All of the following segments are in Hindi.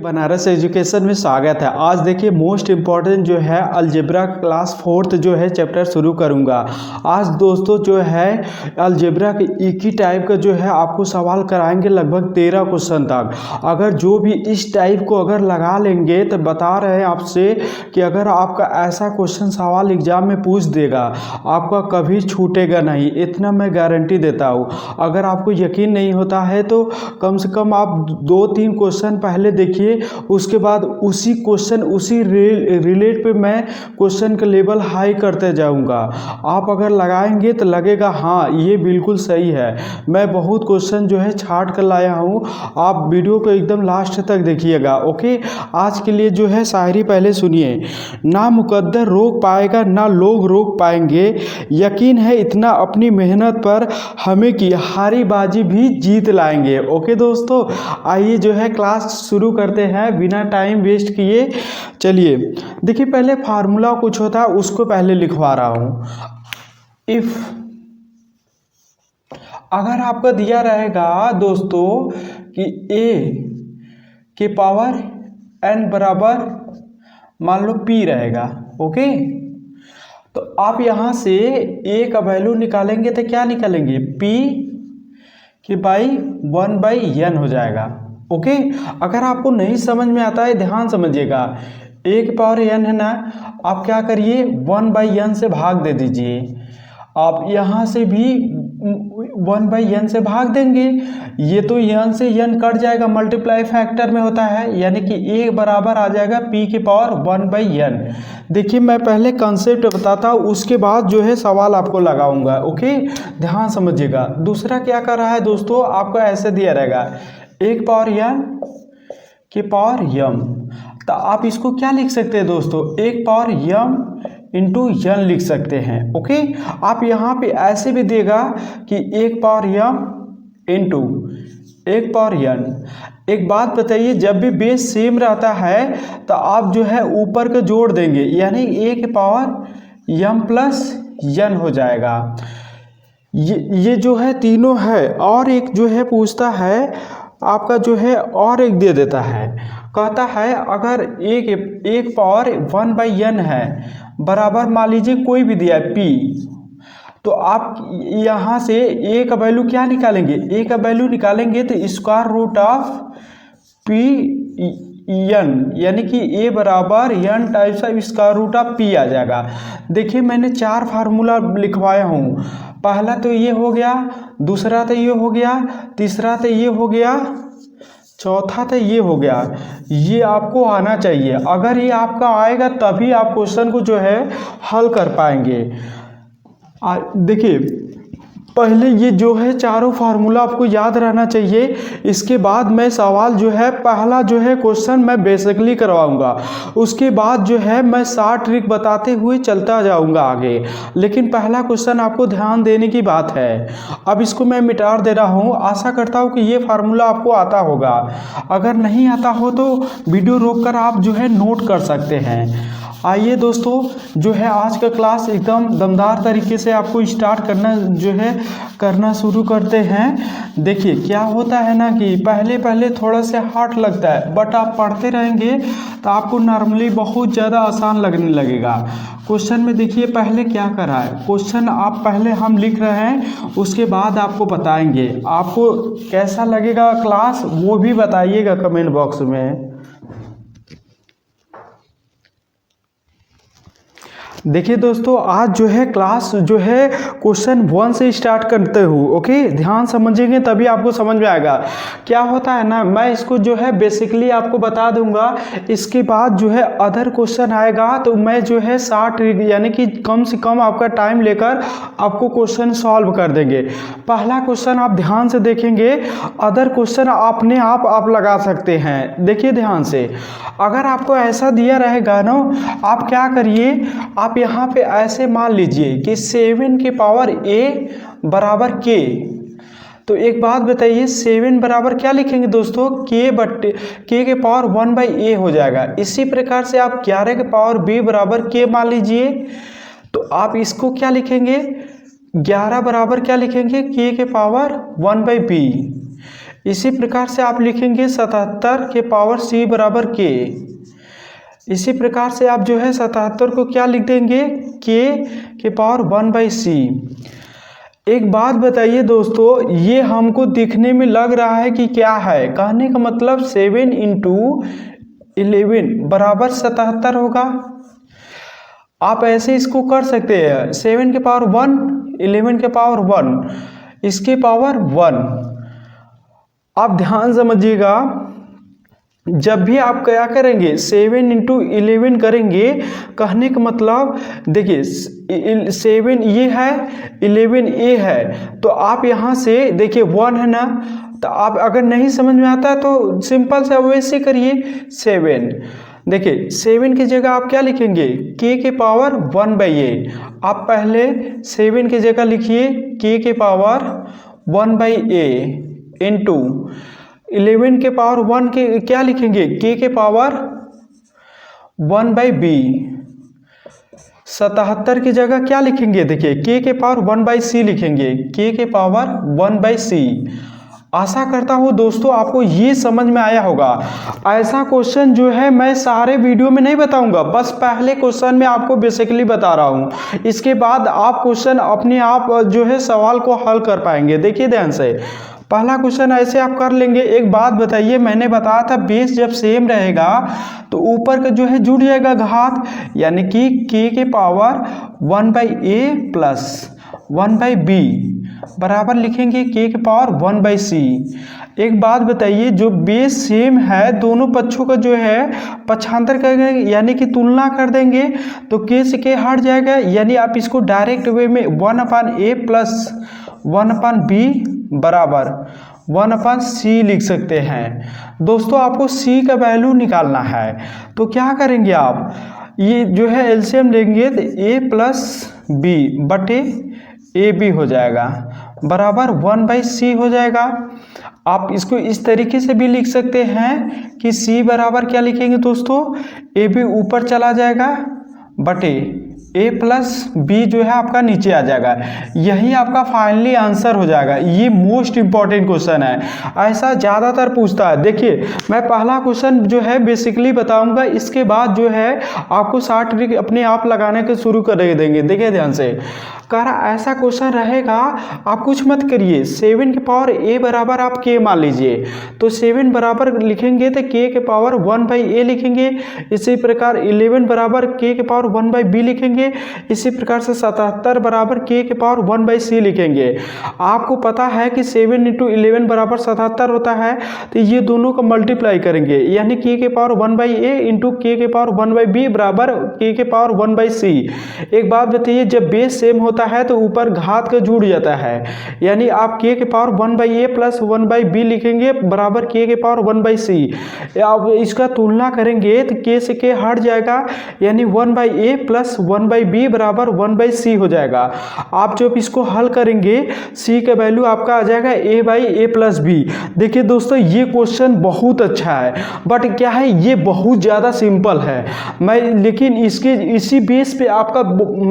बनारस एजुकेशन में स्वागत है। आज देखिए मोस्ट इम्पॉर्टेंट जो है अलजेब्रा क्लास 4th जो है चैप्टर शुरू करूंगा। आज दोस्तों जो है अलजेब्रा के एक ही टाइप का जो है आपको सवाल कराएंगे, लगभग 13 क्वेश्चन तक। अगर जो भी इस टाइप को अगर लगा लेंगे तो बता रहे हैं आपसे कि अगर आपका ऐसा क्वेश्चन सवाल एग्जाम में पूछ देगा आपका कभी छूटेगा नहीं, इतना मैं गारंटी देता हूँ। अगर आपको यकीन नहीं होता है तो कम से कम आप 2-3 क्वेश्चन पहले देखिए, उसके बाद उसी क्वेश्चन उसी रिलेट पे मैं क्वेश्चन का लेवल हाई करते जाऊंगा। आप अगर लगाएंगे तो लगेगा हाँ ये बिल्कुल सही है। मैं बहुत क्वेश्चन जो है छाट कर लाया हूँ, आप वीडियो को एकदम लास्ट तक देखिएगा। ओके, आज के लिए जो है शायरी पहले सुनिए। ना मुकद्दर रोक पाएगा ना लोग रोक पाएंगे, यकीन है इतना अपनी मेहनत पर, हमें की हारी बाजी भी जीत लाएंगे। ओके दोस्तों, आइए जो है क्लास शुरू करते हैं बिना टाइम वेस्ट किए। चलिए देखिए, पहले फार्मूला कुछ होता है उसको पहले लिखवा रहा हूं। इफ अगर आपका दिया रहेगा दोस्तों कि a के पावर n बराबर मान लो p रहेगा, ओके, तो आप यहां से a का वैल्यू निकालेंगे तो क्या निकालेंगे, p कि बाई 1/n हो जाएगा। ओके, अगर आपको नहीं समझ में आता है ध्यान समझिएगा, a की पावर n है ना, आप क्या करिए 1/n से भाग दे दीजिए। आप यहाँ से भी 1/n से भाग देंगे, ये तो n से n कट जाएगा, मल्टीप्लाई फैक्टर में होता है, यानी कि a बराबर आ जाएगा p की पावर 1/n। देखिए मैं पहले कंसेप्ट बताता हूँ, उसके बाद जो है सवाल आपको लगाऊंगा। ओके, ध्यान समझिएगा। दूसरा क्या कर रहा है दोस्तों, आपको ऐसे दिया रहेगा 1 पावर n के पावर m, तो आप इसको क्या लिख सकते हैं दोस्तों, 1 पावर m इंटू n लिख सकते हैं। ओके, आप यहाँ पे ऐसे भी देगा कि 1 power m into 1 power n। एक बात बताइए, जब भी बेस सेम रहता है तो आप जो है ऊपर का जोड़ देंगे, यानी 1 पावर m प्लस n हो जाएगा। ये जो है तीनों है, और एक जो है पूछता है आपका जो है, और एक दे देता है, कहता है अगर एक पावर 1/n है बराबर मान लीजिए कोई भी दिया है p, तो आप यहाँ से a का वैल्यू क्या निकालेंगे, a का वैल्यू निकालेंगे तो square root of p n, यानी कि a बराबर n times of square root of p आ जाएगा। देखिए मैंने 4 फार्मूला लिखवाया हूँ, पहला तो ये हो गया, दूसरा तो ये हो गया, तीसरा तो ये हो गया, चौथा तो ये हो गया। ये आपको आना चाहिए, अगर ये आपका आएगा तभी आप क्वेश्चन को जो है हल कर पाएंगे। देखिए पहले ये जो है चारों फार्मूला आपको याद रहना चाहिए, इसके बाद मैं सवाल जो है पहला जो है क्वेश्चन मैं बेसिकली करवाऊंगा, उसके बाद जो है मैं 60 ट्रिक बताते हुए चलता जाऊंगा आगे, लेकिन पहला क्वेश्चन आपको ध्यान देने की बात है। अब इसको मैं मिटा दे रहा हूँ, आशा करता हूँ कि ये फार्मूला आपको आता होगा। अगर नहीं आता हो तो वीडियो रोक कर आप जो है नोट कर सकते हैं। आइए दोस्तों, जो है आज का क्लास एकदम दमदार तरीके से आपको स्टार्ट करना शुरू करते हैं। देखिए क्या होता है ना कि पहले थोड़ा सा हार्ड लगता है, बट आप पढ़ते रहेंगे तो आपको नॉर्मली बहुत ज़्यादा आसान लगने लगेगा। क्वेश्चन में देखिए पहले क्या करा है, क्वेश्चन आप पहले हम लिख रहे हैं, उसके बाद आपको बताएंगे। आपको कैसा लगेगा क्लास वो भी बताइएगा कमेंट बॉक्स में। देखिए दोस्तों, आज जो है क्लास जो है क्वेश्चन 1 से स्टार्ट करते हुए, ओके, ध्यान समझेंगे तभी आपको समझ में आएगा। क्या होता है ना, मैं इसको जो है बेसिकली आपको बता दूंगा, इसके बाद जो है अदर क्वेश्चन आएगा तो मैं जो है 60 यानी कि कम से कम आपका टाइम लेकर आपको क्वेश्चन सॉल्व कर देंगे। पहला क्वेश्चन आप ध्यान से देखेंगे, अदर क्वेश्चन अपने आप लगा सकते हैं। देखिए ध्यान से, अगर आपको ऐसा दिया रहेगा ना, आप क्या करिए, आप यहाँ पे ऐसे मान लीजिए कि 7 के पावर a बराबर k, तो एक बात बताइए 7 बराबर क्या लिखेंगे दोस्तों, k के पावर 1/a हो जाएगा। इसी प्रकार से आप 11 के पावर b बराबर k मान लीजिए, तो आप इसको क्या लिखेंगे, 11 बराबर क्या लिखेंगे, k के पावर 1/b। इसी प्रकार से आप लिखेंगे 77 के पावर c बराबर k। इसी प्रकार से आप जो है 77 को क्या लिख देंगे, k के पावर 1/c। एक बात बताइए दोस्तों, ये हमको दिखने में लग रहा है कि क्या है, कहने का मतलब 7 × 11 बराबर 77 होगा। आप ऐसे इसको कर सकते हैं, 7 के पावर 1, 11 के पावर 1, इसके पावर 1। आप ध्यान समझिएगा, जब भी आप क्या करेंगे 7 × 11 करेंगे, कहने का मतलब देखिए 7 ये है, 11 ए है, तो आप यहाँ से देखिए 1 है ना, तो आप अगर नहीं समझ में आता तो सिंपल से वैसे करिए 7। देखिए 7 की जगह आप क्या लिखेंगे, k के पावर 1/a। आप पहले 7 की जगह लिखिए k के पावर 1/a इंटू 11 के पावर 1 के क्या लिखेंगे, k के पावर 1/b। 77 की जगह क्या लिखेंगे, देखिए k के पावर 1/c लिखेंगे, k के पावर 1/c। आशा करता हूँ दोस्तों आपको ये समझ में आया होगा। ऐसा क्वेश्चन जो है मैं सारे वीडियो में नहीं बताऊंगा, बस पहले क्वेश्चन में आपको बेसिकली बता रहा हूँ, इसके बाद आप क्वेश्चन अपने आप जो है सवाल को हल कर पाएंगे। देखिए ध्यान से, पहला क्वेश्चन ऐसे आप कर लेंगे। एक बात बताइए, मैंने बताया था बेस जब सेम रहेगा तो ऊपर का जो है जुड़ जाएगा घात, यानी कि k के पावर 1/a प्लस 1/b बराबर लिखेंगे k के पावर 1/c। एक बात बताइए, जो बेस सेम है दोनों पक्षों का जो है पक्षांतर करेंगे, यानी कि तुलना कर देंगे, तो k से k हट जाएगा, यानी आप इसको डायरेक्ट वे में 1/a प्लस 1/b बराबर 1/c लिख सकते हैं। दोस्तों आपको c का वैल्यू निकालना है, तो क्या करेंगे आप, ये जो है एलसीएम लेंगे तो a प्लस b बटे ए बी हो जाएगा बराबर 1/c हो जाएगा। आप इसको इस तरीके से भी लिख सकते हैं कि c बराबर क्या लिखेंगे दोस्तों, ए बी ऊपर चला जाएगा बटे a प्लस बी जो है आपका नीचे आ जाएगा। यही आपका फाइनली आंसर हो जाएगा। ये मोस्ट इंपॉर्टेंट क्वेश्चन है, ऐसा ज़्यादातर पूछता है। देखिए मैं पहला क्वेश्चन जो है बेसिकली बताऊंगा, इसके बाद जो है आपको 60 ट्रिक अपने आप लगाने के शुरू कर देंगे। देखिए ध्यान से, कह रहा ऐसा क्वेश्चन रहेगा, आप कुछ मत करिए, 7 के पावर a बराबर आप k मान लीजिए, तो 7 बराबर लिखेंगे तो k के पावर 1/a लिखेंगे। इसी प्रकार 11 बराबर k के पावर 1/b लिखेंगे। इसी प्रकार से 77 बराबर k के पावर 1/c लिखेंगे। आपको पता है कि 7 × 11 बराबर 77 होता है, तो ये दोनों का मल्टीप्लाई करेंगे, यानी k के पावर 1/a इंटू k के पावर 1/b बराबर k के पावर 1/c। एक बात बताइए, जब बेस सेम होता है तो ऊपर घात का जुड़ जाता है, यानी आप k के पावर 1/a प्लस 1/b लिखेंगे बराबर k के पावर 1/c। आप इसका तुलना करेंगे तो k से k हट जाएगा, यानी 1/a प्लस 1/b बराबर 1/c हो जाएगा। आप जब इसको हल करेंगे c का वैल्यू आपका आ जाएगा a/a प्लस b। देखिए दोस्तों ये क्वेश्चन बहुत अच्छा है, बट क्या है ये बहुत ज़्यादा सिंपल है, मैं लेकिन इसके इसी बेस पे आपका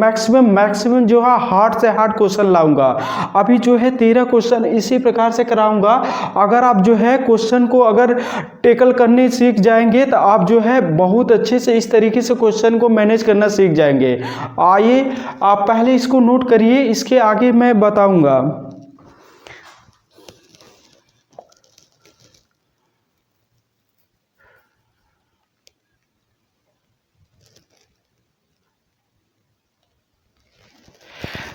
मैक्सिमम जो है हार्ड से हार्ड क्वेश्चन लाऊंगा। अभी जो है 13 क्वेश्चन इसी प्रकार से कराऊंगा। अगर आप जो है क्वेश्चन को अगर टेकल करने सीख जाएंगे तो आप जो है बहुत अच्छे से इस तरीके से क्वेश्चन को मैनेज करना सीख जाएंगे। आइए आप पहले इसको नोट करिए, इसके आगे मैं बताऊंगा।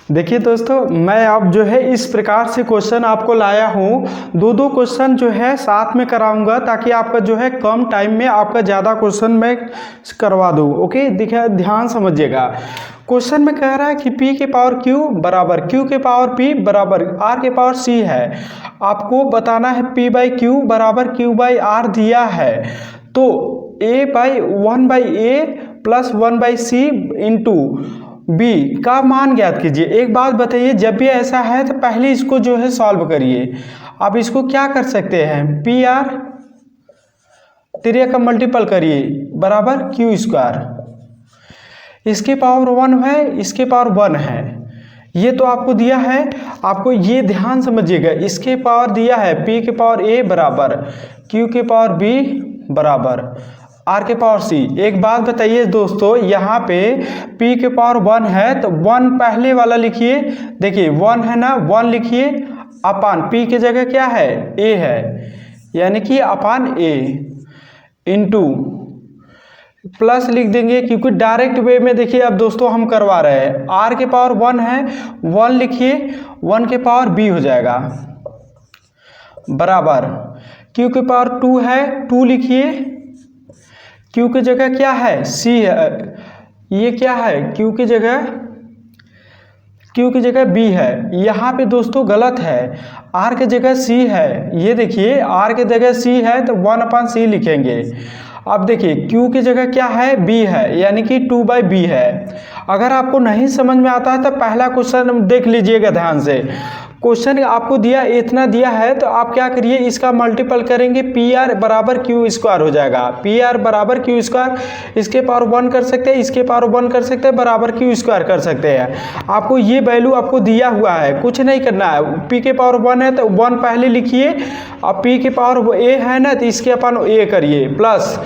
देखिए दोस्तों, मैं अब जो है इस प्रकार से क्वेश्चन आपको लाया हूँ, दो क्वेश्चन जो है साथ में कराऊंगा, ताकि आपका जो है कम टाइम में आपका ज़्यादा क्वेश्चन मैं करवा दूँ। ओके, देखिए ध्यान समझिएगा। क्वेश्चन में कह रहा है कि p के पावर q बराबर q के पावर p बराबर r के पावर c है। आपको बताना है p/q बराबर q/r दिया है, तो a/1/a plus 1/c into b का मान ज्ञात कीजिए। एक बात बताइए, जब भी ऐसा है तो पहले इसको जो है सॉल्व करिए। आप इसको क्या कर सकते हैं, PR 3 का मल्टीपल करिए बराबर q²। इसके पावर 1 है, इसके पावर 1 है, ये तो आपको दिया है, आपको ये ध्यान समझिएगा, इसके पावर दिया है p के पावर a बराबर q के पावर b बराबर r के पावर c। एक बात बताइए दोस्तों, यहाँ पे p के पावर 1 है तो 1 पहले वाला लिखिए, देखिए 1 है ना, 1 लिखिए अपान p की जगह क्या है a है, यानी कि अपान a इंटू प्लस लिख देंगे, क्योंकि डायरेक्ट वे में देखिए अब दोस्तों हम करवा रहे हैं। r के पावर 1 है, 1 लिखिए, 1 के पावर b हो जाएगा बराबर q के पावर 2 है, 2 लिखिए, q की जगह क्या है c है, ये क्या है q की जगह b है। यहाँ पे दोस्तों गलत है, r की जगह c है, ये देखिए r की जगह c है तो 1/c लिखेंगे। अब देखिए q की जगह क्या है b है, यानी कि 2/b है। अगर आपको नहीं समझ में आता है तो पहला क्वेश्चन देख लीजिएगा ध्यान से। क्वेश्चन आपको दिया, इतना दिया है तो आप क्या करिए, इसका मल्टीपल करेंगे, पी आर बराबर क्यू स्क्वायर हो जाएगा, पी आर बराबर क्यू स्क्वायर, इसके पावर 1 कर सकते हैं, इसके पावर 1 कर सकते हैं, बराबर क्यू स्क्वायर कर सकते हैं। आपको ये वैल्यू आपको दिया हुआ है, कुछ नहीं करना है। पी के पावर 1 है तो 1 पहले लिखिए, अब पी के पावर ए है ना तो इसके अपन ए करिए, प्लस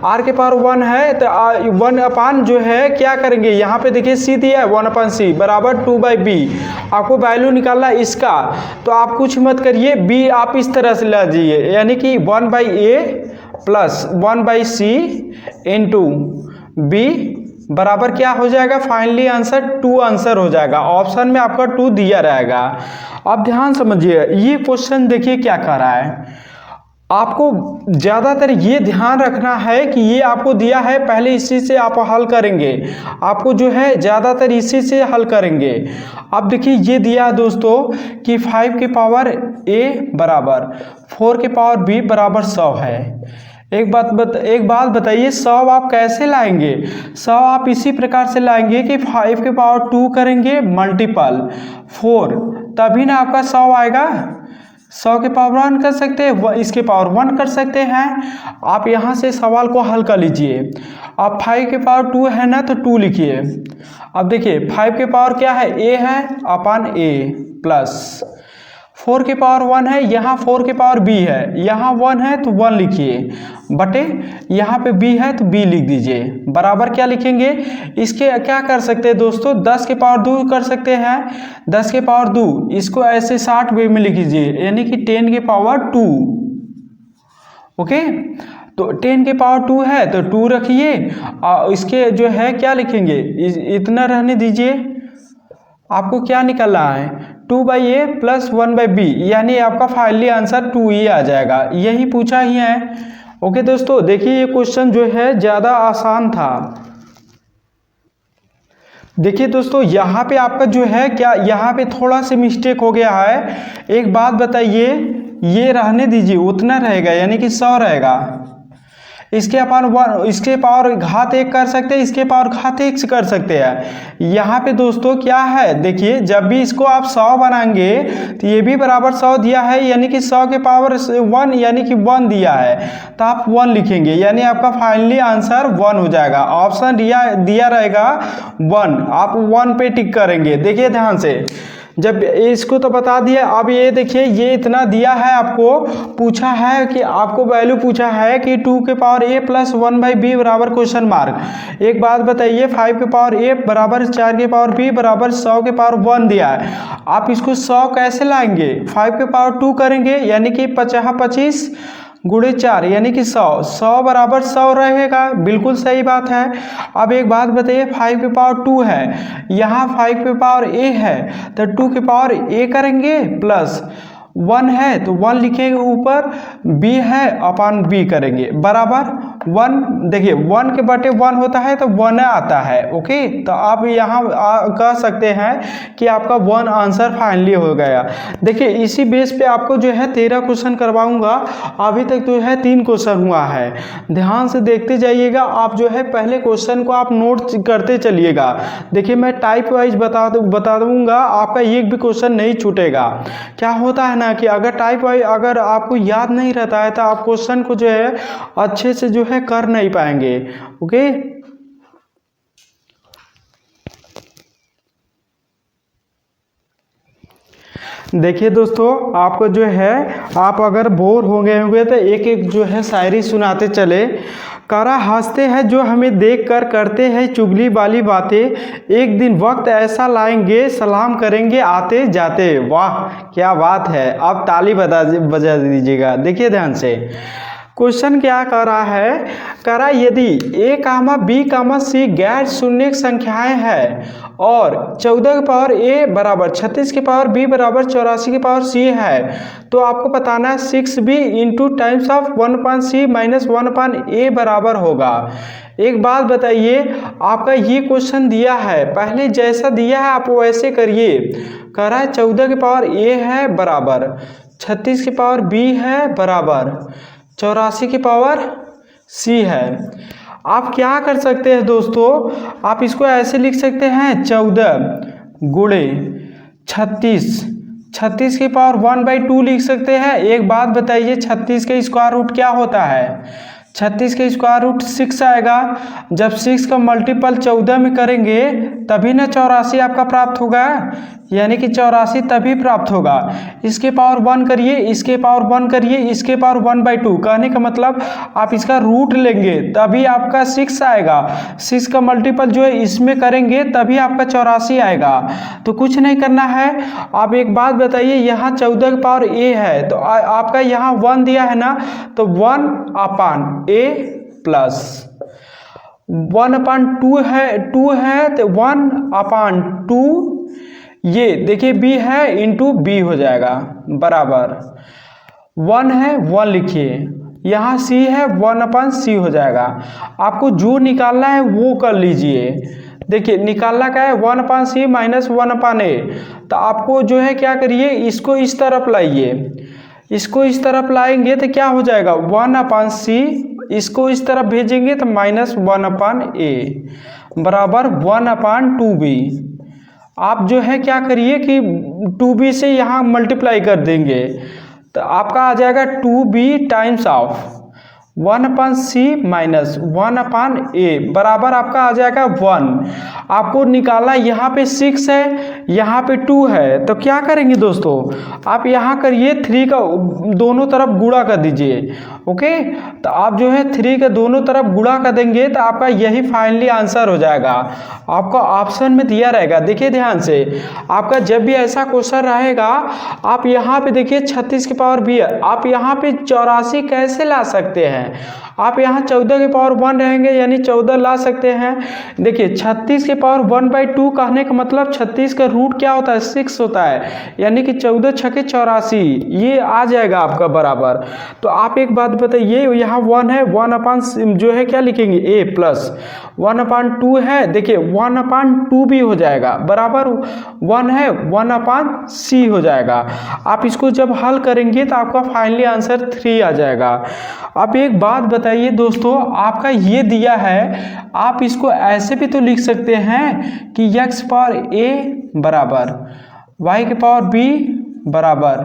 आर के पावर 1 है तो 1 अपान जो है क्या करेंगे, यहाँ पे देखिए सी दिया है 1/c बराबर 2/b। आपको वैल्यू निकालना है इसका, तो आप कुछ मत करिए, b आप इस तरह से ला दीजिए, यानी कि 1/a plus 1/c into b बराबर क्या हो जाएगा, फाइनली आंसर 2 आंसर हो जाएगा। ऑप्शन में आपका 2 दिया रहेगा। अब ध्यान समझिए, ये क्वेश्चन देखिए क्या कर रहा है, आपको ज़्यादातर ये ध्यान रखना है कि ये आपको दिया है, पहले इसी से आप हल करेंगे, आपको जो है ज़्यादातर इसी से हल करेंगे। अब देखिए ये दिया है दोस्तों कि 5 के पावर a बराबर 4 के पावर b बराबर 100 है। एक बात बताइए, 100 आप कैसे लाएंगे, 100 आप इसी प्रकार से लाएंगे कि 5 के पावर 2 करेंगे मल्टीपल 4, तभी ना आपका 100 आएगा। 100 के पावर 1 कर सकते हैं, इसके पावर 1 कर सकते हैं। आप यहाँ से सवाल को हल कर लीजिए। अब 5 के पावर 2 है ना तो 2 लिखिए। अब देखिए 5 के पावर क्या है a है अपान a प्लस 4 के पावर 1 है, यहाँ 4 के पावर b है, यहाँ 1 है तो 1 लिखिए बटे यहाँ पे b है तो b लिख दीजिए बराबर क्या लिखेंगे। इसके क्या कर सकते हैं दोस्तों, 10 के पावर 2 कर सकते हैं, 10 के पावर 2 इसको ऐसे 60 वे में लिख दीजिए, यानी कि 10 के पावर 2। ओके, तो 10 के पावर 2 है तो 2 रखिए, इसके जो है क्या लिखेंगे, इतना रहने दीजिए। आपको क्या निकलना है 2/a प्लस 1/b, यानी आपका फाइनली आंसर 2 ही आ जाएगा, यही पूछा ही है। ओके दोस्तों, देखिए ये क्वेश्चन जो है ज़्यादा आसान था। देखिए दोस्तों यहाँ पे आपका जो है क्या, यहाँ पे थोड़ा सा मिस्टेक हो गया है। एक बात बताइए, ये रहने दीजिए उतना रहेगा, यानी कि 100 रहेगा, इसके अपान 1, इसके पावर घात 1 कर सकते हैं, इसके पावर घात 1 कर सकते हैं। यहाँ पे दोस्तों क्या है, देखिए जब भी इसको आप 100 बनाएंगे तो ये भी बराबर 100 दिया है, यानी कि 100 के पावर 1 यानी कि 1 दिया है तो आप 1 लिखेंगे, यानी आपका फाइनली आंसर 1 हो जाएगा। ऑप्शन दिया रहेगा 1, आप 1 पे टिक करेंगे। देखिए ध्यान से, जब इसको तो बता दिया, अब ये देखिए ये इतना दिया है, आपको पूछा है कि आपको वैल्यू पूछा है कि 2 के पावर a प्लस 1/b बराबर क्वेश्चन मार्क। एक बात बताइए, 5 के पावर a बराबर 4 के पावर b बराबर 100 के पावर 1 दिया है, आप इसको 100 कैसे लाएंगे, 5 के पावर 2 करेंगे, यानी कि 25 गुणे 4 यानी कि 100 बराबर 100 रहेगा, बिल्कुल सही बात है। अब एक बात बताइए, 5 के पावर 2 है, यहाँ 5 के पावर a है तो 2 के पावर a करेंगे प्लस 1 है तो 1 लिखेंगे ऊपर, b है अपान b करेंगे बराबर 1। देखिए 1 के बटे 1 होता है तो 1 आता है। ओके, तो आप यहाँ कह सकते हैं कि आपका 1 आंसर फाइनली हो गया। देखिए इसी बेस पे आपको जो है 13 क्वेश्चन करवाऊंगा, अभी तक जो है 3 क्वेश्चन हुआ है, ध्यान से देखते जाइएगा। आप जो है पहले क्वेश्चन को आप नोट करते चलिएगा। देखिए मैं टाइप वाइज बता दूंगा, आपका एक भी क्वेश्चन नहीं छूटेगा। क्या होता है ना कि अगर टाइप वाइज अगर आपको याद नहीं रहता है तो आप क्वेश्चन को जो है अच्छे से जो है कर नहीं पाएंगे। ओके, देखिए दोस्तों, आपको जो है, आप अगर बोर हो गए होंगे तो एक एक जो है शायरी सुनाते चले। करा हंसते हैं जो हमें देख कर करते हैं चुगली वाली बातें, एक दिन वक्त ऐसा लाएंगे सलाम करेंगे आते जाते। वाह क्या बात है, आप ताली बजा दीजिएगा। देखिए ध्यान से, क्वेश्चन क्या कर रहा है, करा यदि a comma b comma c गैर शून्य संख्याएं हैं और 14 की पावर a बराबर 36 की पावर b बराबर 84 की पावर c है, तो आपको बताना है 6b into times of 1/c minus 1/a बराबर होगा। एक बात बताइए, आपका ये क्वेश्चन दिया है, पहले जैसा दिया है आप वैसे करिए। कह रहा है 14 की पावर a है बराबर 36 की पावर b है बराबर 84 की पावर c है। आप क्या कर सकते हैं दोस्तों, आप इसको ऐसे लिख सकते हैं 14 गुणे 36 की पावर 1/2 लिख सकते हैं। एक बात बताइए, 36 के स्क्वायर रूट क्या होता है? 36 के स्क्वायर रूट 6 आएगा। जब 6 का मल्टीपल 14 में करेंगे तभी ना 84 आपका प्राप्त होगा, यानी कि 84 तभी प्राप्त होगा। इसके पावर 1 करिए, इसके पावर 1 करिए, इसके पावर 1/2, कहने का मतलब आप इसका रूट लेंगे तभी आपका 6 आएगा। 6 का मल्टीपल जो है इसमें करेंगे तभी आपका 84 आएगा। तो कुछ नहीं करना है। आप एक बात बताइए, यहाँ 14 की पावर a है तो आपका यहाँ 1 दिया है ना, तो 1/a प्लस 1/2 है तो 1/2, ये देखिए b है इंटू b हो जाएगा बराबर 1 है 1 लिखिए, यहाँ c है 1/c हो जाएगा। आपको जो निकालना है वो कर लीजिए। देखिए निकालना क्या है, 1/c माइनस 1/a। तो आपको जो है क्या करिए, इसको इस तरफ लाइए, इसको इस तरफ लाएंगे तो क्या हो जाएगा 1/c, इसको इस तरफ भेजेंगे तो माइनस 1/a बराबर 1/2b। आप जो है क्या करिए कि 2b से यहाँ मल्टीप्लाई कर देंगे तो आपका आ जाएगा 2b times of 1/c minus 1/a बराबर आपका आ जाएगा 1। आपको निकालना, यहाँ पे 6 है यहाँ पे 2 है, तो क्या करेंगे दोस्तों, आप यहाँ करिए 3 का दोनों तरफ गुणा कर दीजिए। ओके, तो आप जो है 3 के दोनों तरफ गुणा कर देंगे तो आपका यही फाइनली आंसर हो जाएगा। आपका ऑप्शन में दिया रहेगा। देखिए ध्यान से, आपका जब भी ऐसा क्वेश्चन रहेगा, आप यहाँ पे देखिए 36 की पावर b है, आप यहाँ पे 84 कैसे ला सकते हैं? आप यहाँ 14 के पावर 1 रहेंगे यानी 14 ला सकते हैं। देखिए 36 के पावर 1/2 कहने का मतलब 36 का रूट क्या होता है, 6 होता है, यानी कि 14 छके 84, ये आ जाएगा आपका बराबर। तो आप एक बात बताइए, यहाँ 1 है, 1 जो है क्या लिखेंगे a प्लस 1/2 है, देखिए 1/2 भी हो जाएगा बराबर 1 है 1/c हो जाएगा। आप इसको जब हल करेंगे तो आपका फाइनली आंसर 3 आ जाएगा। अब एक बात बताइए दोस्तों, आपका ये दिया है, आप इसको ऐसे भी तो लिख सकते हैं कि x पावर a बराबर y के पावर b बराबर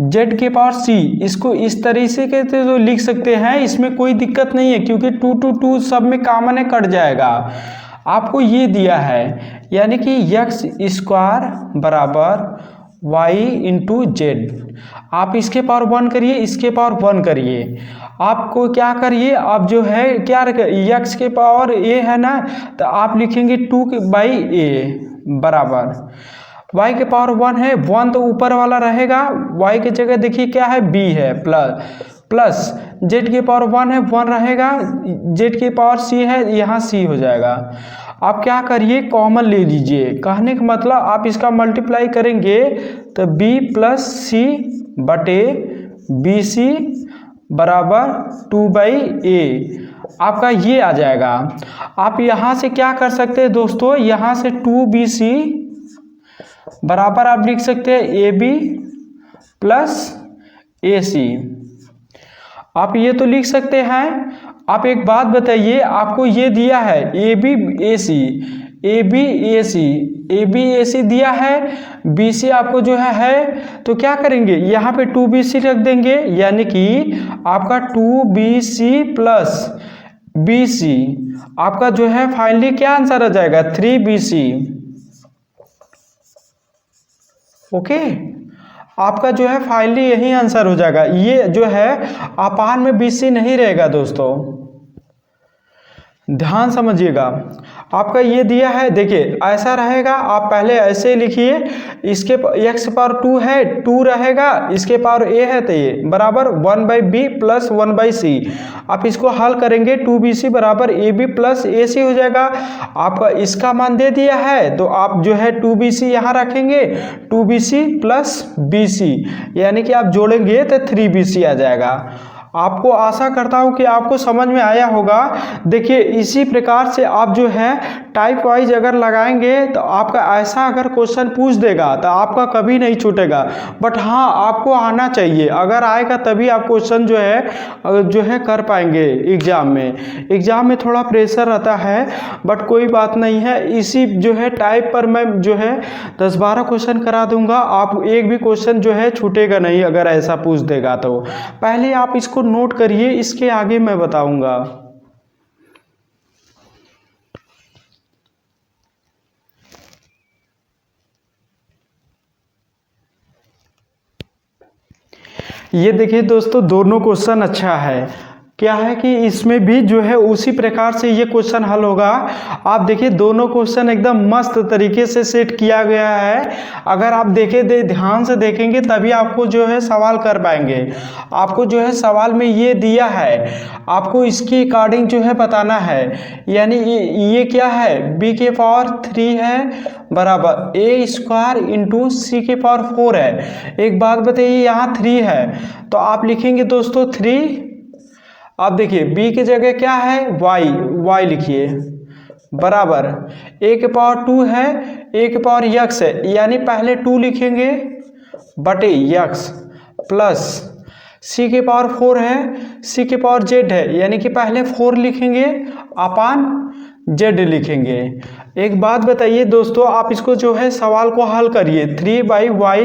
z के पावर c, इसको इस तरीके के तो लिख सकते हैं, इसमें कोई दिक्कत नहीं है क्योंकि 2 to 2 सब में कॉमन है, कट जाएगा। आपको ये दिया है यानी कि x स्क्वायर बराबर y इंटू जेड, आप इसके पावर 1 करिए, इसके पावर 1 करिए। आपको क्या करिए, आप जो है क्या रखें, x के पावर a है ना, तो आप लिखेंगे 2/a बराबर y के पावर 1 है, 1 तो ऊपर वाला रहेगा, y की जगह देखिए क्या है b है प्लस z के पावर 1 है, 1 रहेगा, z के पावर c है, यहाँ c हो जाएगा। आप क्या करिए, कॉमन ले लीजिए, कहने का मतलब आप इसका मल्टीप्लाई करेंगे तो b प्लस c बटे बी सी बराबर 2/a आपका ये आ जाएगा। आप यहाँ से क्या कर सकते हैं दोस्तों, यहाँ से 2bc बराबर आप लिख सकते हैं ab प्लस ac, आप ये तो लिख सकते हैं। आप एक बात बताइए, आपको ये दिया है AB AC दिया है, BC आपको जो है तो क्या करेंगे, यहाँ पे 2BC रख देंगे, यानी कि आपका 2BC प्लस BC आपका जो है फाइनली क्या आंसर आ जाएगा 3BC। ओके, आपका जो है फाइनली यही आंसर हो जाएगा। ये जो है अपान में BC नहीं रहेगा दोस्तों, ध्यान समझिएगा। आपका ये दिया है, देखिए ऐसा रहेगा, आप पहले ऐसे लिखिए, इसके x पावर 2 है, 2 रहेगा, इसके पावर a है तो ये बराबर 1/b प्लस 1/c। आप इसको हल करेंगे 2bc बराबर ab प्लस ac हो जाएगा। आपका इसका मान दे दिया है तो आप जो है 2bc यहाँ रखेंगे, 2bc प्लस bc यानी कि आप जोड़ेंगे तो 3bc आ जाएगा। आपको आशा करता हूं कि आपको समझ में आया होगा। देखिए इसी प्रकार से आप जो है टाइप वाइज अगर लगाएंगे तो आपका ऐसा अगर क्वेश्चन पूछ देगा तो आपका कभी नहीं छूटेगा। बट हाँ, आपको आना चाहिए, अगर आएगा तभी आप क्वेश्चन जो है कर पाएंगे एग्जाम में। एग्जाम में थोड़ा प्रेशर रहता है बट कोई बात नहीं है। इसी जो है टाइप पर मैं जो है 10-12 क्वेश्चन करा दूंगा, आप एक भी क्वेश्चन जो है छूटेगा नहीं अगर ऐसा पूछ देगा तो। पहले आप इसको नोट करिए, इसके आगे मैं बताऊंगा। ये देखिए दोस्तों, दोनों क्वेश्चन अच्छा है। क्या है कि इसमें भी जो है उसी प्रकार से ये क्वेश्चन हल होगा। आप देखिए दोनों क्वेश्चन एकदम मस्त तरीके से सेट किया गया है। अगर आप ध्यान से देखेंगे तभी आपको जो है सवाल कर पाएंगे। आपको जो है सवाल में ये दिया है, आपको इसके अकॉर्डिंग जो है बताना है। यानी ये क्या है, b के पावर 3 है बराबर a स्क्वायर इंटू c के पावर 4 है। एक बात बताइए, यहाँ 3 है तो आप लिखेंगे दोस्तों 3। आप देखिए b की जगह क्या है, y लिखिए बराबर a के पावर 2 है, a के पावर x है, यानी पहले 2 लिखेंगे बटे x प्लस c के पावर 4 है, c के पावर z है, यानी कि पहले 4 लिखेंगे अपान z लिखेंगे। एक बात बताइए दोस्तों, आप इसको जो है सवाल को हल करिए 3/y।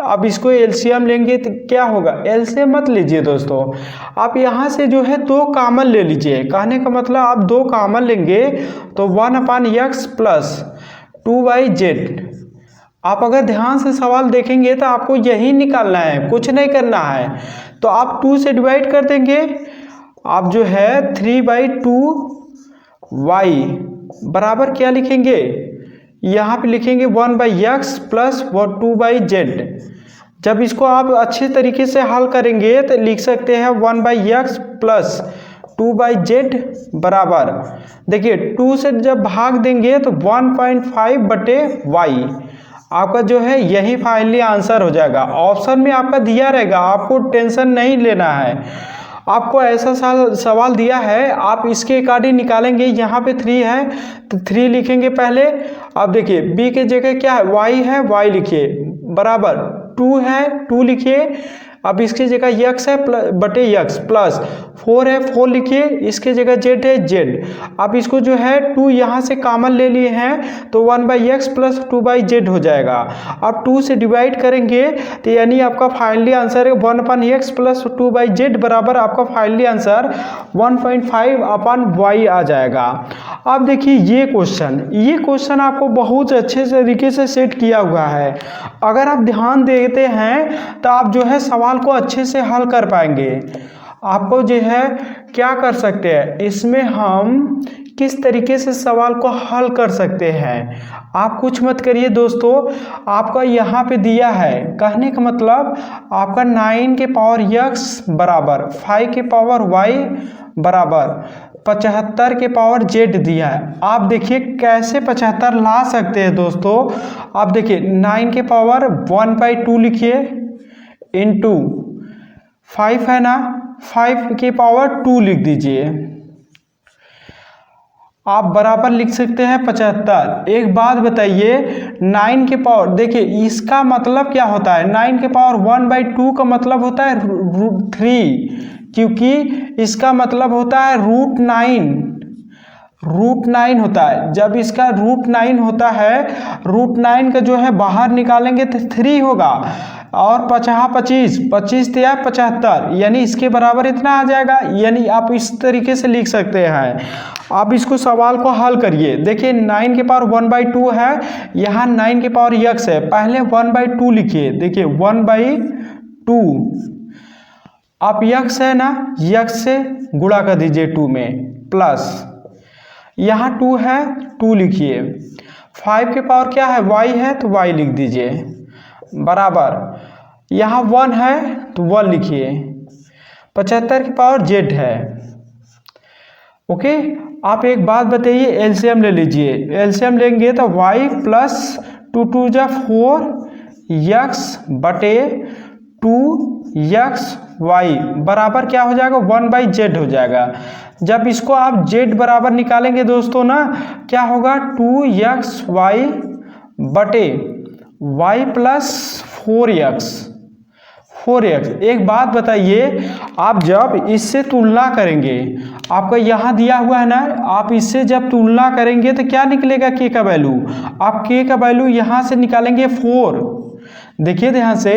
अब इसको एलसीएम लेंगे तो क्या होगा, एलसीएम मत लीजिए दोस्तों, आप यहाँ से जो है 2 कॉमन ले लीजिए। कहने का मतलब आप 2 कॉमन लेंगे तो 1/x प्लस 2/z। आप अगर ध्यान से सवाल देखेंगे तो आपको यही निकालना है, कुछ नहीं करना है। तो आप 2 से डिवाइड कर देंगे, आप जो है 3/2y बराबर क्या लिखेंगे, यहाँ पे लिखेंगे 1/x प्लस 2/z। जब इसको आप अच्छे तरीके से हल करेंगे तो लिख सकते हैं 1/x प्लस 2/z बराबर, देखिए 2 से जब भाग देंगे तो 1.5/y। आपका जो है यही फाइनली आंसर हो जाएगा। ऑप्शन में आपका दिया रहेगा, आपको टेंशन नहीं लेना है। आपको ऐसा सवाल दिया है, आप इसके अकॉर्डिंग निकालेंगे। यहाँ पे 3 है तो 3 लिखेंगे पहले। अब देखिए b के जगह क्या है, y है, y लिखिए बराबर 2 है, 2 लिखिए। अब इसकी जगह x है बटे x प्लस 4 है, 4 लिखिए। इसके जगह z है, z। अब इसको जो है 2 यहाँ से कॉमन ले लिए हैं तो 1/x प्लस 2/z हो जाएगा। अब 2 से डिवाइड करेंगे तो यानी आपका फाइनली आंसर है 1/x प्लस 2/z बराबर आपका फाइनली आंसर 1.5/y आ जाएगा। अब देखिए ये क्वेश्चन आपको बहुत अच्छे तरीके से सेट किया हुआ है। अगर आप ध्यान देते हैं तो आप जो है सवाल को अच्छे से हल कर पाएंगे। आपको जो है क्या कर सकते हैं, इसमें हम किस तरीके से सवाल को हल कर सकते हैं। आप कुछ मत करिए दोस्तों, आपका यहाँ पे दिया है, कहने का मतलब आपका 9 के पावर x बराबर 5 के पावर y बराबर 75 के पावर z दिया है। आप देखिए कैसे 75 ला सकते हैं दोस्तों। आप देखिए 9 के पावर 1/2 लिखिए इंटू 5 है ना, 5 के पावर 2 लिख दीजिए, आप बराबर लिख सकते हैं 75। एक बात बताइए 9 के पावर, देखिए इसका मतलब क्या होता है, 9 के पावर 1/2 का मतलब होता है √3, क्योंकि इसका मतलब होता है √9। √9 होता है। जब इसका √9 होता है, √9 का जो है बाहर निकालेंगे तो 3 होगा, और 25 25 या 75, यानी इसके बराबर इतना आ जाएगा। यानी आप इस तरीके से लिख सकते हैं। आप इसको सवाल को हल करिए। देखिए 9 के पावर 1/2 है, यहाँ 9 के पावर x है, पहले 1/2 लिखिए। देखिए 1/2, आप x है ना, x से गुणा कर दीजिए 2 में, प्लस यहाँ 2 है, 2 लिखिए। 5 के पावर क्या है, y है, तो y लिख दीजिए, बराबर यहाँ 1 है तो 1 लिखिए। 75 की पावर z है। ओके, आप एक बात बताइए, एलसीएम ले लीजिए। एलसीएम लेंगे तो y प्लस 2 2 जा 4 x बटे 2xy बराबर क्या हो जाएगा, 1/z हो जाएगा। जब इसको आप z बराबर निकालेंगे दोस्तों ना, क्या होगा, 2xy बटे y प्लस 4x। एक बात बताइए, आप जब इससे तुलना करेंगे, आपका यहाँ दिया हुआ है ना, आप इससे जब तुलना करेंगे तो क्या निकलेगा k का वैल्यू, आप k का वैल्यू यहाँ से निकालेंगे 4। देखिए ध्यान से,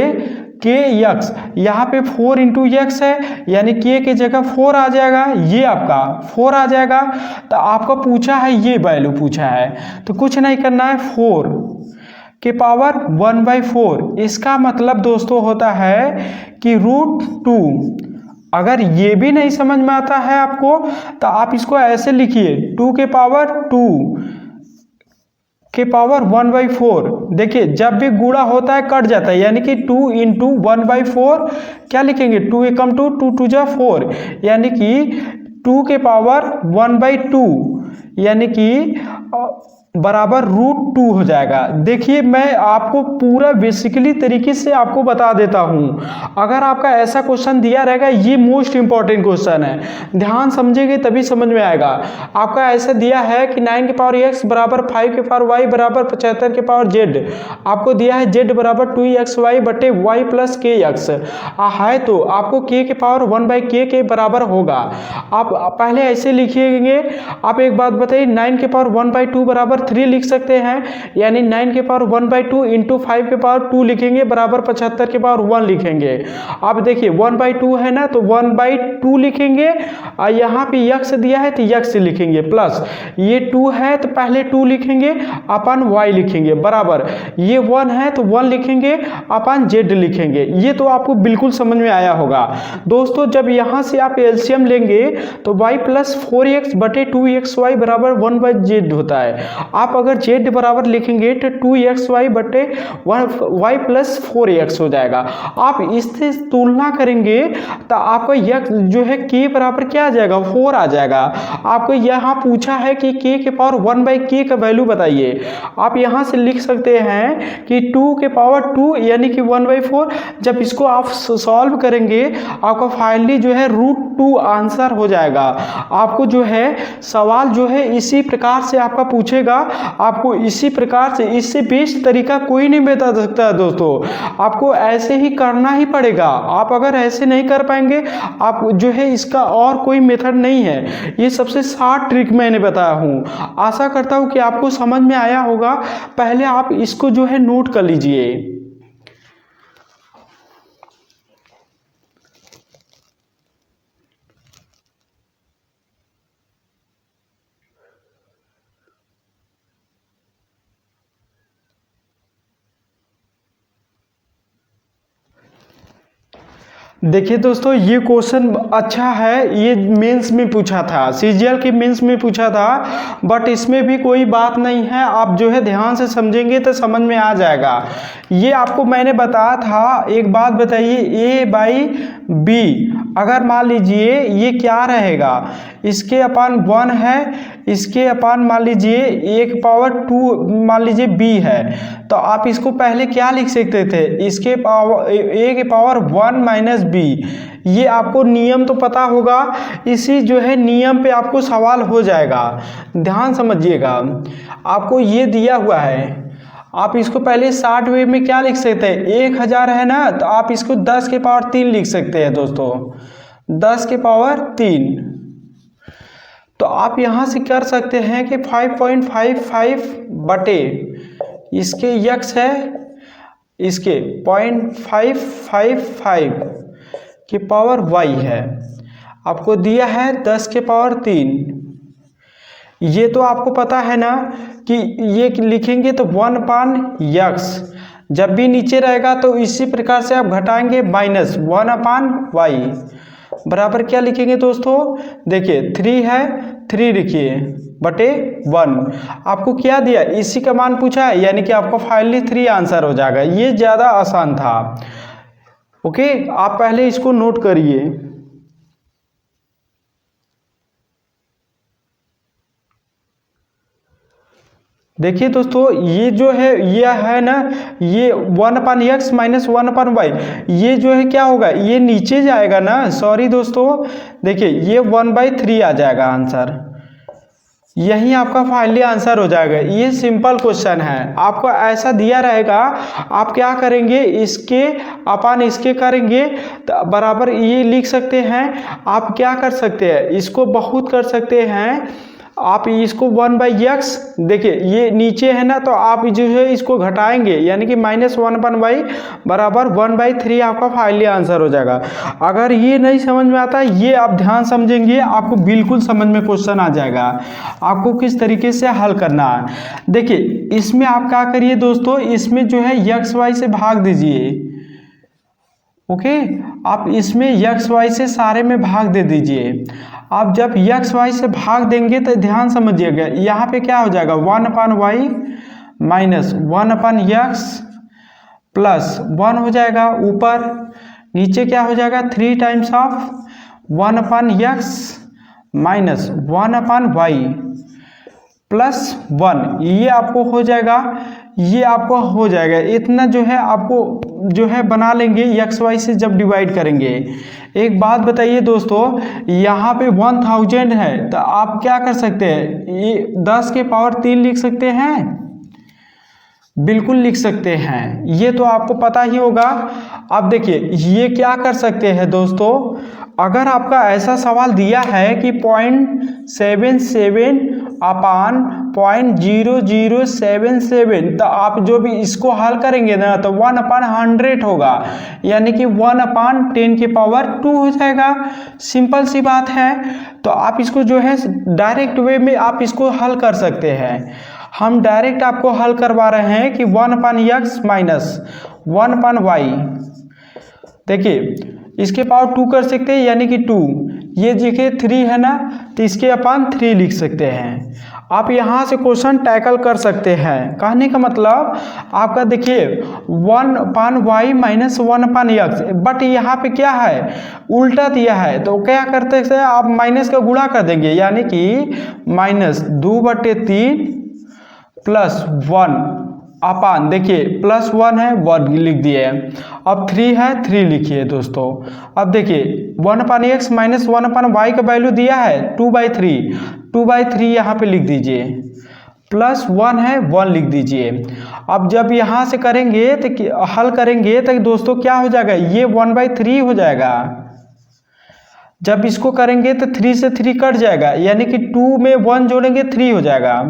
kx यहाँ पे 4 इंटू x है, यानी k की जगह 4 आ जाएगा, ये आपका 4 आ जाएगा। तो आपको पूछा है, ये वैल्यू पूछा है, तो कुछ नहीं करना है, 4 के पावर 1/4। इसका मतलब दोस्तों होता है कि √2। अगर ये भी नहीं समझ में आता है आपको, तो आप इसको ऐसे लिखिए, 2 के पावर 2 के पावर 1/4। देखिए जब भी गुणा होता है कट जाता है, यानी कि 2 इंटू 1/4 क्या लिखेंगे, 2 एकम 2 2 2 जा 4, यानी कि 2 के पावर 1/2, यानी कि बराबर √2 हो जाएगा। देखिए मैं आपको पूरा बेसिकली तरीके से आपको बता देता हूँ। अगर आपका ऐसा क्वेश्चन दिया रहेगा, ये मोस्ट इंपॉर्टेंट क्वेश्चन है, ध्यान समझेंगे तभी समझ में आएगा। आपका ऐसा दिया है कि 9 के पावर x बराबर 5 के पावर y बराबर 75 के पावर z, आपको दिया है z बराबर 2xy बटे y प्लस kx है, तो आपको k के पावर 1/k के बराबर होगा। आप पहले ऐसे लिखिएंगे। आप एक बात बताइए, 9 के पावर 1/2 बराबर 3 लिख सकते हैं, यानी 9 के पावर 1/2 इंटू 5 के पावर 2 लिखेंगे, बराबर 75 के पावर 1 लिखेंगे। आप देखिए 1/2 है ना, तो 1/2 लिखेंगे, और यहाँ पे x दिया है तो x लिखेंगे, प्लस ये 2 है तो पहले 2 लिखेंगे, अपन y लिखेंगे, बराबर ये 1 है तो 1 लिखेंगे, अपन z लिखेंगे। ये तो आपको बिल्कुल समझ में आया होगा दोस्तों। जब यहाँ से आप एलसीएम लेंगे तो y प्लस 4x बटे 2xy बराबर 1/z होता है। आप अगर z बराबर लिखेंगे तो 2xy बटे y प्लस 4x हो जाएगा। आप इससे तुलना करेंगे तो आपको x जो है k बराबर क्या आ जाएगा, 4 आ जाएगा। आपको यहाँ पूछा है कि k के पावर 1/k का वैल्यू बताइए। आप यहाँ से लिख सकते हैं कि 2 के पावर 2 यानी कि 1/4। जब इसको आप सॉल्व करेंगे, आपका फाइनली जो है √2 आंसर हो जाएगा। आपको जो है सवाल जो है इसी प्रकार से आपका पूछेगा, आपको इसी प्रकार से, इससे बेस्ट तरीका कोई नहीं बता सकता है दोस्तों। आपको ऐसे ही करना ही पड़ेगा। आप अगर ऐसे नहीं कर पाएंगे, आप जो है इसका और कोई मेथड नहीं है। ये सबसे शॉर्ट ट्रिक मैंने बताया हूँ। आशा करता हूँ कि आपको समझ में आया होगा। पहले आप इसको जो है नोट कर लीजिए। देखिए दोस्तों, ये क्वेश्चन अच्छा है। ये मेंस में पूछा था, सीजीएल के मेंस में पूछा था, बट इसमें भी कोई बात नहीं है। आप जो है ध्यान से समझेंगे तो समझ में आ जाएगा। ये आपको मैंने बताया था। एक बात बताइए, a/b अगर मान लीजिए ये क्या रहेगा, इसके अपान 1 है, इसके अपान मान लीजिए 1 पावर 2 मान लीजिए b है, तो आप इसको पहले क्या लिख सकते थे, इसके पावर a के पावर 1 माइनस b। ये आपको नियम तो पता होगा, इसी जो है नियम पे आपको सवाल हो जाएगा। ध्यान समझिएगा, आपको ये दिया हुआ है। आप इसको पहले 60 वे में क्या लिख सकते हैं, 1000 है ना, तो आप इसको 10 के पावर 3 लिख सकते हैं दोस्तों, 10 के पावर 3। तो आप यहाँ से कर सकते हैं कि 5.55 बटे इसके यक्स है, इसके 0.555 की पावर वाई है, आपको दिया है 10 के पावर 3। ये तो आपको पता है ना कि ये लिखेंगे तो 1/x, जब भी नीचे रहेगा तो इसी प्रकार से आप घटाएंगे -1/y बराबर क्या लिखेंगे दोस्तों, देखिए 3 है, 3 लिखिए बटे 1। आपको क्या दिया, इसी का मान पूछा है, यानी कि आपको फाइनली 3 आंसर हो जाएगा। ये ज़्यादा आसान था। ओके, आप पहले इसको नोट करिए। देखिए दोस्तों, ये जो है ये है ना, ये 1/x - 1/y, ये जो है क्या होगा, ये नीचे जाएगा ना, सॉरी दोस्तों, देखिए ये 1/3 आ जाएगा आंसर, यही आपका फाइनली आंसर हो जाएगा। ये सिंपल क्वेश्चन है, आपको ऐसा दिया रहेगा, आप क्या करेंगे, इसके अपन इसके करेंगे तो बराबर ये लिख सकते हैं। आप क्या कर सकते हैं, इसको बहुत कर सकते हैं, आप इसको 1/x, देखिए ये नीचे है ना, तो आप जो है इसको घटाएंगे, यानी कि -1/y बराबर 1/3 आपका फाइनली आंसर हो जाएगा। अगर ये नहीं समझ में आता, ये आप ध्यान समझेंगे, आपको बिल्कुल समझ में क्वेश्चन आ जाएगा, आपको किस तरीके से हल करना है। देखिए इसमें आप क्या करिए दोस्तों, इसमें जो है x y से भाग दीजिए। ओके, आप इसमें x y से सारे में भाग दे दीजिए। आप जब x y से भाग देंगे तो ध्यान समझिएगा, यहाँ पे क्या हो जाएगा, 1/y - 1/x प्लस 1 हो जाएगा ऊपर, नीचे क्या हो जाएगा 3 times of 1/x - 1/y plus 1, ये आपको हो जाएगा, ये आपको हो जाएगा, इतना जो है आपको जो है बना लेंगे एक्स वाई से जब डिवाइड करेंगे। एक बात बताइए दोस्तों, यहाँ पे 1000 है, तो आप क्या कर सकते हैं, ये 10 के पावर 3 लिख सकते हैं, बिल्कुल लिख सकते हैं, ये तो आपको पता ही होगा। अब देखिए ये क्या कर सकते हैं दोस्तों, अगर आपका ऐसा सवाल दिया है कि 0.77 अपान 0.0077, तो आप जो भी इसको हल करेंगे ना, तो 1/100 होगा, यानी कि 1/10 की पावर 2 हो जाएगा। सिंपल सी बात है। तो आप इसको जो है डायरेक्ट वे में आप इसको हल कर सकते हैं। हम डायरेक्ट आपको हल करवा रहे हैं कि 1/x - 1/y, देखिए इसके पावर 2 कर सकते हैं, यानी कि 2, ये देखिए 3 है ना, तो इसके अपन 3 लिख सकते हैं। आप यहाँ से क्वेश्चन टैकल कर सकते हैं। कहने का मतलब आपका देखिए 1/y - 1/x, बट यहाँ पे क्या है, उल्टा दिया है, तो क्या करते हैं आप माइनस का गुणा कर देंगे, यानी कि -2/3 प्लस 1 अपान, देखिए +1 है 1 लिख दिए, अब 3 है 3 लिखिए दोस्तों। अब देखिए 1/x - 1/y का वैल्यू दिया है 2/3, 2/3 यहाँ पे लिख दीजिए, +1 है 1 लिख दीजिए। अब जब यहाँ से करेंगे तो हल करेंगे तो दोस्तों क्या हो जाएगा, ये 1/3 हो जाएगा। जब इसको करेंगे तो 3 से 3 कट जाएगा, यानी कि 2 में 1 जोड़ेंगे 3 हो जाएगा।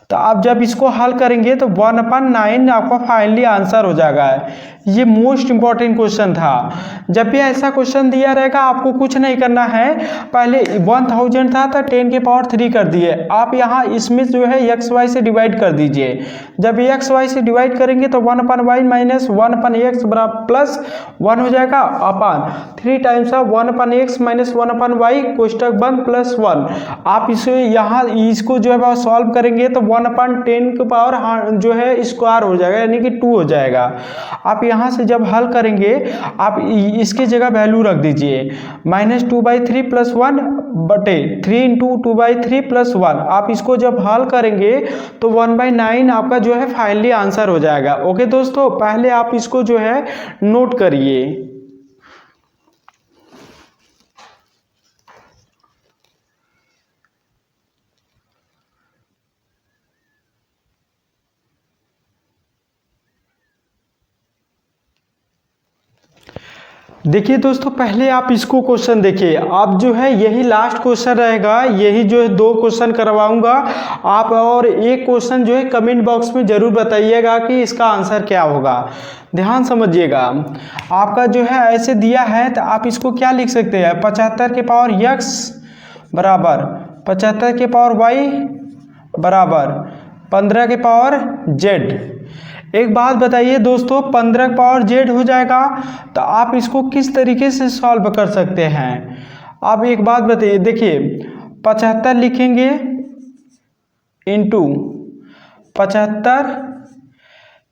तो आप जब इसको हल करेंगे तो 1/9 आपका फाइनली आंसर हो जाएगा। ये मोस्ट इंपॉर्टेंट क्वेश्चन था। जब भी ऐसा क्वेश्चन दिया रहेगा आपको कुछ नहीं करना है, पहले 1000 था तो 10 के पावर 3 कर दिए, आप यहाँ इसमें जो है एक्स वाई से डिवाइड कर दीजिए। जब एक्स वाई से डिवाइड करेंगे तो 1/y - 1/x बराबर +1 हो जाएगा अपान 3 टाइम्स ऑफ 1/x - 1/y कोष्टक बंद +1। आप इसे यहाँ इसको जो है सॉल्व करेंगे तो 1/10 के पावर जो है स्क्वायर हो जाएगा, यानी कि 2 हो जाएगा। आप यहाँ से जब हल करेंगे आप इसकी जगह वैल्यू रख दीजिए, -2/3 + 1 बटे 3 × 2/3 + 1। आप इसको जब हल करेंगे तो 1/9 आपका जो है फाइनली आंसर हो जाएगा। ओके दोस्तों, पहले आप इसको जो है नोट करिए। देखिए दोस्तों, पहले आप इसको क्वेश्चन देखिए। आप जो है यही लास्ट क्वेश्चन रहेगा, यही जो है 2 क्वेश्चन करवाऊंगा आप, और एक क्वेश्चन जो है कमेंट बॉक्स में ज़रूर बताइएगा कि इसका आंसर क्या होगा। ध्यान समझिएगा, आपका जो है ऐसे दिया है तो आप इसको क्या लिख सकते हैं, 75 के पावर x बराबर 75 के पावर y बराबर 15 के पावर z। एक बात बताइए दोस्तों, 15 का पावर z हो जाएगा तो आप इसको किस तरीके से सॉल्व कर सकते हैं। आप एक बात बताइए, देखिए 75 लिखेंगे इंटू 75,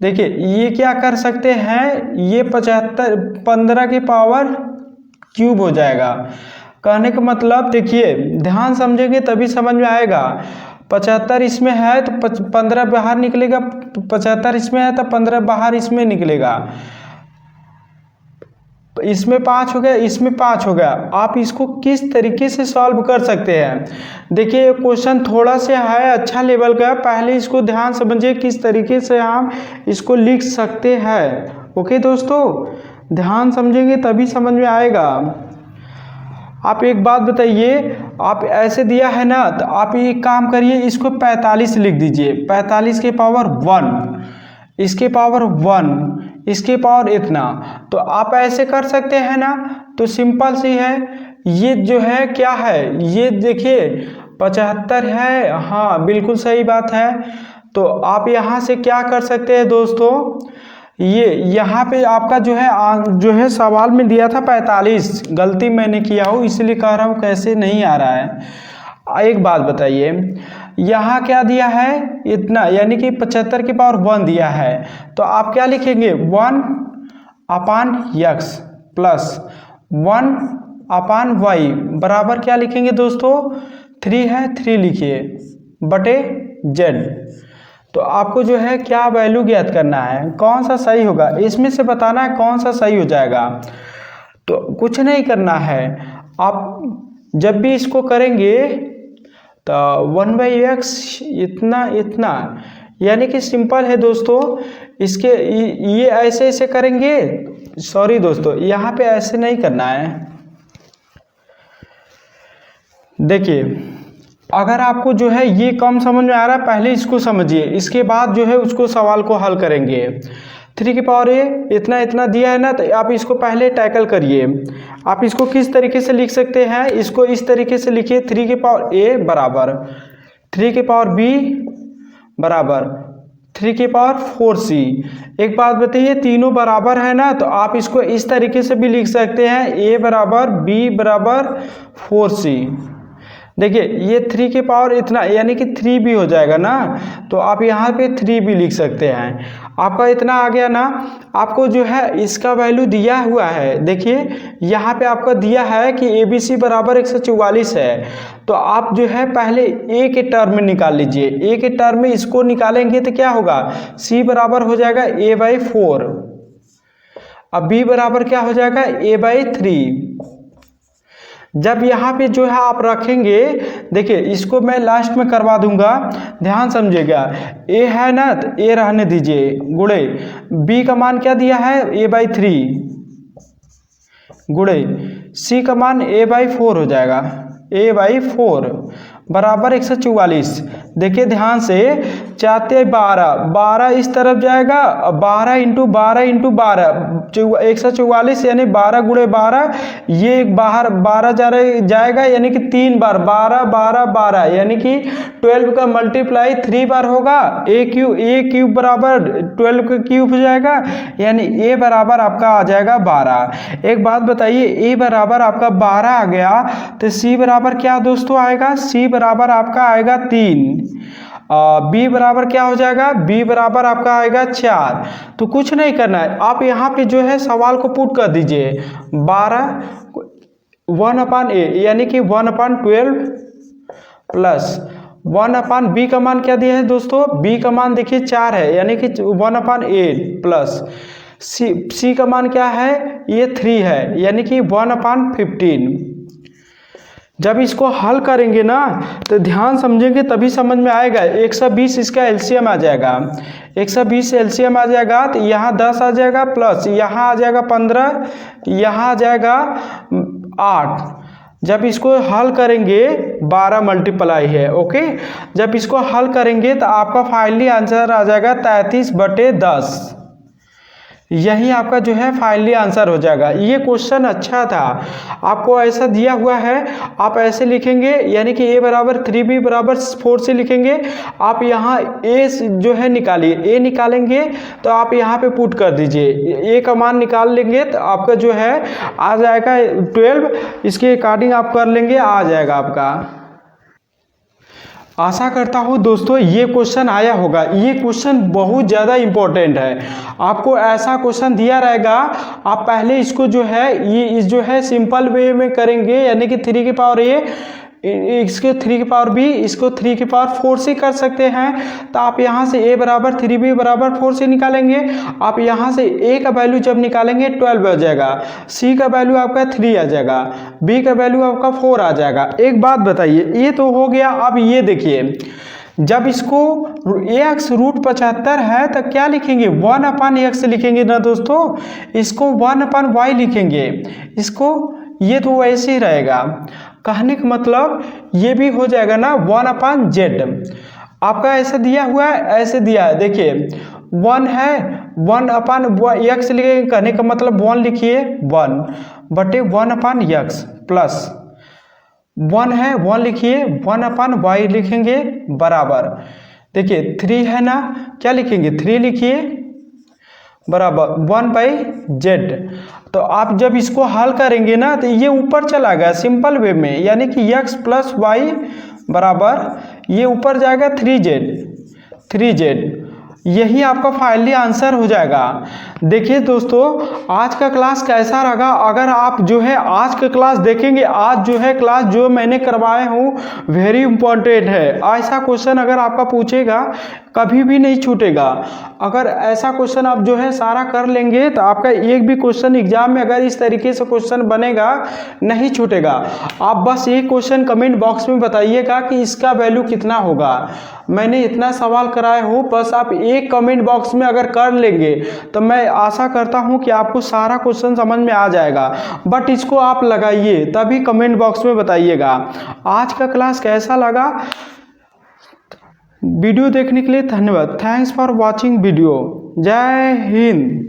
देखिए ये क्या कर सकते हैं, ये 15 के पावर क्यूब हो जाएगा। कहने का मतलब देखिए, ध्यान समझेंगे तभी समझ में आएगा। 75 इसमें है तो 15 बाहर निकलेगा, 75 इसमें है तो 15 बाहर इसमें निकलेगा, इसमें 5 हो गया, इसमें 5 हो गया। आप इसको किस तरीके से सॉल्व कर सकते हैं। देखिए ये क्वेश्चन थोड़ा सा है अच्छा लेवल का, पहले इसको ध्यान समझिए किस तरीके से हम इसको लिख सकते हैं। ओके दोस्तों, ध्यान समझेंगे तभी समझ में आएगा। आप एक बात बताइए, आप ऐसे दिया है ना तो आप ये काम करिए, इसको 45 लिख दीजिए, 45 के पावर 1, इसके पावर 1, इसके पावर इतना। तो आप ऐसे कर सकते हैं ना, तो सिंपल सी है। ये जो है क्या है, ये देखिए 75 है, हाँ बिल्कुल सही बात है। तो आप यहाँ से क्या कर सकते हैं दोस्तों, ये यहाँ पे आपका जो है सवाल में दिया था 45, गलती मैंने किया हूँ इसलिए कह रहा हूँ कैसे नहीं आ रहा है। एक बात बताइए, यहाँ क्या दिया है इतना, यानी कि 75 की पावर 1 दिया है, तो आप क्या लिखेंगे 1 अपान x प्लस 1 अपान y बराबर क्या लिखेंगे दोस्तों, 3 है 3 लिखिए बटे z। तो आपको जो है क्या वैल्यू ज्ञात करना है, कौन सा सही होगा, इसमें से बताना है कौन सा सही हो जाएगा। तो कुछ नहीं करना है, आप जब भी इसको करेंगे तो 1/x इतना इतना, यानी कि सिंपल है दोस्तों। इसके ये ऐसे ऐसे करेंगे, सॉरी दोस्तों यहाँ पे ऐसे नहीं करना है। देखिए अगर आपको जो है ये कम समझ में आ रहा है, पहले इसको समझिए, इसके बाद जो है उसको सवाल को हल करेंगे। 3 की पावर a इतना इतना दिया है ना, तो आप इसको पहले टैकल करिए। आप इसको किस तरीके से लिख सकते हैं, इसको इस तरीके से लिखिए, 3 की पावर a बराबर 3 की पावर b बराबर 3 की पावर 4c। एक बात बताइए, तीनों बराबर है ना, तो आप इसको इस तरीके से भी लिख सकते हैं, a बराबर b बराबर 4c। देखिए ये 3 के पावर इतना, यानी कि 3 भी हो जाएगा ना, तो आप यहाँ पे 3 भी लिख सकते हैं। आपका इतना आ गया ना। आपको जो है इसका वैल्यू दिया हुआ है, देखिए यहाँ पे आपका दिया है कि ABC बराबर 144 है। तो आप जो है पहले A के टर्म में निकाल लीजिए, A के टर्म में इसको निकालेंगे तो क्या होगा, C बराबर हो जाएगा A/4, अब B बराबर क्या हो जाएगा A/3। जब यहाँ पे जो है आप रखेंगे, देखिए इसको मैं लास्ट में करवा दूंगा, ध्यान समझिएगा। a है ना तो a रहने दीजिए, गुणे b का मान क्या दिया है A/3 गुणे c का मान A/4 हो जाएगा, A/4 बराबर 144। देखिए ध्यान से, 12 इस तरफ जाएगा, 12 इंटू 12 इंटू 12 144, यानी 12 गुणे 12, ये बाहर 12 जाएगा, यानी कि 3 बार 12 12 12, यानी कि 12 का मल्टीप्लाई 3 बार होगा। a क्यूब बराबर 12 का क्यूब हो जाएगा, यानी a बराबर आपका आ जाएगा 12। एक बात बताइए, a बराबर आपका 12 आ गया, तो c बराबर क्या दोस्तों आएगा, c बराबर आपका आएगा 3। b बराबर क्या हो जाएगा, b बराबर आपका आएगा 4। तो कुछ नहीं करना है, आप यहाँ पे जो है सवाल को पुट कर दीजिए, 12 1/a यानी कि 1/12 प्लस 1/b का मान क्या दिया है दोस्तों, b का मान देखिए 4 है, यानी कि 1/8 प्लस c का मान क्या है, ये 3 है, यानी कि 1/15। जब इसको हल करेंगे ना तो ध्यान समझेंगे तभी समझ में आएगा। 120 इसका एलसीएम आ जाएगा, 120 एलसीएम आ जाएगा तो यहाँ 10 आ जाएगा, प्लस यहाँ आ जाएगा 15, यहाँ आ जाएगा 8। जब इसको हल करेंगे 12 मल्टीप्लाई है, ओके। जब इसको हल करेंगे तो आपका फाइनली आंसर आ जाएगा 33/10। यही आपका जो है फाइनली आंसर हो जाएगा। ये क्वेश्चन अच्छा था, आपको ऐसा दिया हुआ है, आप ऐसे लिखेंगे, यानी कि a बराबर 3b बराबर 4 से लिखेंगे। आप यहाँ a जो है निकालिए, a निकालेंगे तो आप यहाँ पे पुट कर दीजिए, a का मान निकाल लेंगे तो आपका जो है आ जाएगा 12। इसके अकॉर्डिंग आप कर लेंगे, आ जाएगा आपका। आशा करता हूँ दोस्तों ये क्वेश्चन आया होगा। ये क्वेश्चन बहुत ज़्यादा इम्पोर्टेंट है। आपको ऐसा क्वेश्चन दिया रहेगा, आप पहले इसको जो है ये जो है सिंपल वे में करेंगे, यानी कि 3 की पावर a, इसके 3 की पावर b, इसको 3 की पावर 4 से कर सकते हैं। तो आप यहाँ से a बराबर 3b बराबर 4 से निकालेंगे। आप यहाँ से a का वैल्यू जब निकालेंगे 12 आ जाएगा, c का वैल्यू आपका 3 आ जाएगा, b का वैल्यू आपका 4 आ जाएगा। एक बात बताइए, ये तो हो गया। अब ये देखिए, जब इसको x √75 है तो क्या लिखेंगे, 1/x लिखेंगे ना दोस्तों। इसको 1/y लिखेंगे, इसको ये तो वैसे ही रहेगा। कहने का मतलब ये भी हो जाएगा ना 1/z। आपका ऐसा दिया हुआ है, ऐसे दिया है, देखिए 1 है, 1/x लिखेंगे, कहने का मतलब 1 लिखिए, 1/1/x प्लस 1 है, 1 लिखिए, 1/y लिखेंगे बराबर, देखिए 3 है ना, क्या लिखेंगे, 3 लिखिए बराबर 1/z। तो आप जब इसको हल करेंगे ना तो ये ऊपर चला गया सिंपल वे में, यानी कि x + y बराबर ये ऊपर जाएगा 3z। यही आपका फाइनली आंसर हो जाएगा। देखिए दोस्तों, आज का क्लास कैसा रहा, अगर आप जो है आज का क्लास देखेंगे, आज जो है क्लास जो मैंने करवाए हूँ वेरी इंपॉर्टेंट है। ऐसा क्वेश्चन अगर आपका पूछेगा कभी भी नहीं छूटेगा। अगर ऐसा क्वेश्चन आप जो है सारा कर लेंगे तो आपका एक भी क्वेश्चन एग्जाम में अगर इस तरीके से क्वेश्चन बनेगा नहीं छूटेगा। आप बस एक क्वेश्चन कमेंट बॉक्स में बताइएगा कि इसका वैल्यू कितना होगा। मैंने इतना सवाल कराया हूँ, बस आप एक कमेंट बॉक्स में अगर कर लेंगे तो मैं आशा करता हूँ कि आपको सारा क्वेश्चन समझ में आ जाएगा। बट इसको आप लगाइए तभी कमेंट बॉक्स में बताइएगा। आज का क्लास कैसा लगा, वीडियो देखने के लिए धन्यवाद। Thanks for watching video. जय हिंद।